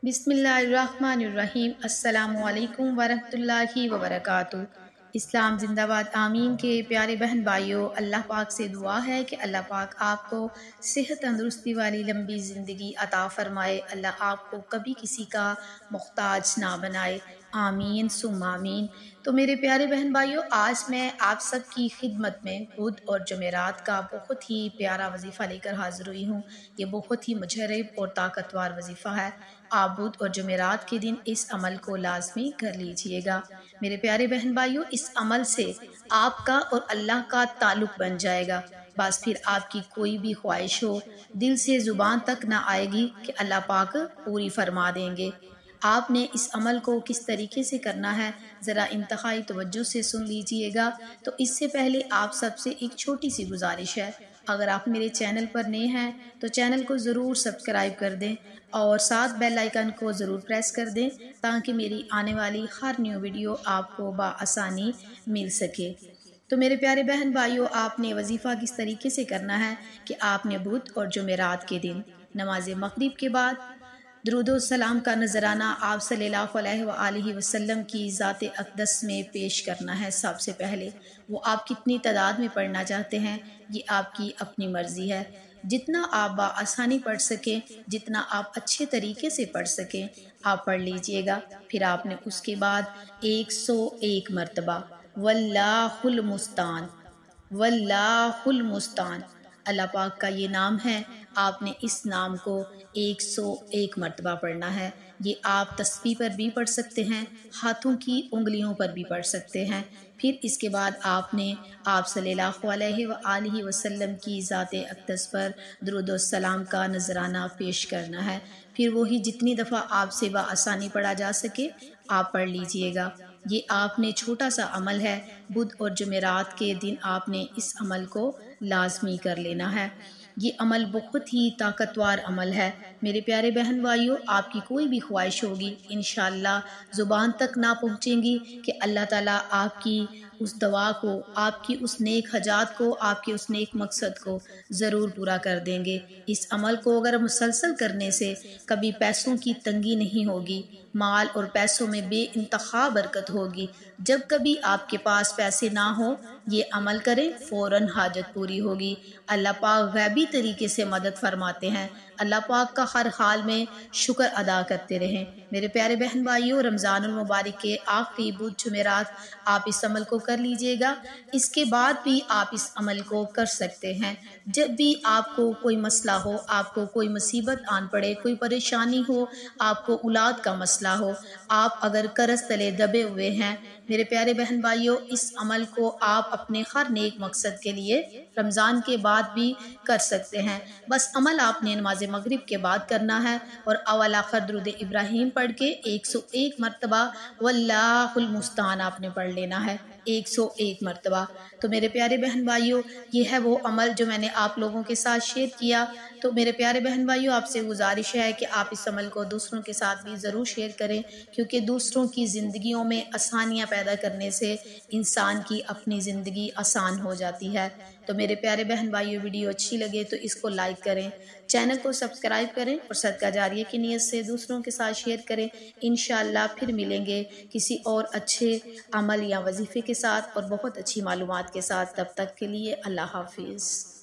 बिस्मिल्लाहिर्रहमानिर्रहीम। अस्सलामुअलैकुम वरहमतुल्लाहि वबरकातुहू। इस्लाम जिंदाबाद। आमीन। के प्यारे बहन भाइयों, अल्लाह पाक से दुआ है कि अल्लाह पाक आपको सेहत तंदुरुस्ती वाली लंबी ज़िंदगी अता फ़रमाए। अल्लाह आपको कभी किसी का मोहताज ना बनाए। आमीन सुम आमीन। तो मेरे प्यारे बहन भाइयों, आज मैं आप सब की खिदमत में बुध और जुमेरात का बहुत ही प्यारा वजीफ़ा लेकर हाज़िर हुई हूँ। ये बहुत ही मुजर्रब और ताकतवर वजीफ़ा है। आप बुध और जुमेरात के दिन इस अमल को लाजमी कर लीजिएगा। मेरे प्यारे बहन भाइयों, इस अमल से आपका और अल्लाह का ताल्लुक़ बन जाएगा। बस फिर आपकी कोई भी ख्वाहिश हो दिल से ज़ुबान तक ना आएगी कि अल्लाह पाक पूरी फरमा देंगे। आपने इस अमल को किस तरीके से करना है ज़रा इंतहाई तवज्जो से सुन लीजिएगा। तो इससे पहले आप सबसे एक छोटी सी गुजारिश है, अगर आप मेरे चैनल पर नए हैं तो चैनल को ज़रूर सब्सक्राइब कर दें और साथ बेल आइकन को ज़रूर प्रेस कर दें ताकि मेरी आने वाली हर न्यू वीडियो आपको बआसानी मिल सके। तो मेरे प्यारे बहन भाइयों, आपने वजीफ़ा किस तरीके से करना है कि आपने बुध और जुमेरात के दिन नमाज मगरिब के बाद दुरूद सलाम का नजराना आप सल्लल्लाहु अलैहि वसल्लम की ज़ात अक़दस में पेश करना है। सबसे पहले वो आप कितनी तादाद में पढ़ना चाहते हैं ये आपकी अपनी मर्ज़ी है। जितना आप बआसानी पढ़ सकें, जितना आप अच्छे तरीके से पढ़ सकें, आप पढ़ लीजिएगा। फिर आपने उसके बाद 101 मरतबा वल्लाहुल मुस्तान, वल्लाहुल मुस्तान, अल्लाह पाक का ये नाम है। आपने इस नाम को 101 मरतबा पढ़ना है। ये आप तस्बीह पर भी पढ़ सकते हैं, हाथों की उंगलियों पर भी पढ़ सकते हैं। फिर इसके बाद आपने आप सल्लल्लाहु अलैहि वसल्लम की ज़ात अक़दस पर दुरूद और सलाम का नजराना पेश करना है। फिर वही जितनी दफ़ा आपसे बआसानी पढ़ा जा सके आप पढ़ लीजिएगा। ये आपने छोटा सा अमल है, बुध और जुमेरात के दिन आपने इस अमल को लाजमी कर लेना है। ये अमल बहुत ही ताकतवर अमल है। मेरे प्यारे बहन भाइयों, आपकी कोई भी ख्वाहिश होगी इंशाअल्लाह ज़ुबान तक ना पहुँचेंगी कि अल्लाह ताला आपकी उस दवा को, आपकी उस नेक हजात को, आपके उस नेक मकसद को ज़रूर पूरा कर देंगे। इस अमल को अगर मुसलसल करने से कभी पैसों की तंगी नहीं होगी, माल और पैसों में बेइंतहा बरकत होगी। जब कभी आपके पास पैसे ना हो ये अमल करें, फ़ौरन हाजत पूरी होगी। अल्लाह पाक गैबी तरीके से मदद फरमाते हैं। अल्लाह पाक का हर हाल में शुक्र अदा करते रहें। मेरे प्यारे बहन भाइयों, रमज़ानुल मुबारक के आखिरी बुध जुमेरात आप इस अमल को कर लीजिएगा। इसके बाद भी आप इस अमल को कर सकते हैं। जब भी आपको कोई मसला हो, आपको कोई मुसीबत आन पड़े, कोई परेशानी हो, आपको औलाद का मसला हो, आप अगर कर्ज़ तले दबे हुए हैं, मेरे प्यारे बहन भाइयों, इस अमल को आप अपने हर नेक मकसद के लिए रमज़ान के बाद भी कर सकते हैं। बस अमल आपने नमाज मगरिब के बाद करना है और अव्वल आखिर दुरूद इब्राहीम पढ़ के 101 मरतबा वल्लाहुल मुस्तान आपने पढ़ लेना है, 101 मरतबा। तो मेरे प्यारे बहन भाइयों, ये है वो अमल जो मैंने आप लोगों के साथ शेयर किया। तो मेरे प्यारे बहन भाइयों, आपसे गुजारिश है कि आप इस अमल को दूसरों के साथ भी ज़रूर शेयर करें, क्योंकि दूसरों की ज़िंदगियों में आसानियाँ पैदा करने से इंसान की अपनी ज़िंदगी आसान हो जाती है। तो मेरे प्यारे बहन भाइयों, वीडियो अच्छी लगे तो इसको लाइक करें, चैनल को सब्सक्राइब करें और सदका जारिया की नीयत से दूसरों के साथ शेयर करें। इंशाअल्लाह फिर मिलेंगे किसी और अच्छे अमल या वजीफ़े के साथ और बहुत अच्छी मालूमात के साथ। तब तक के लिए अल्लाह हाफिज़।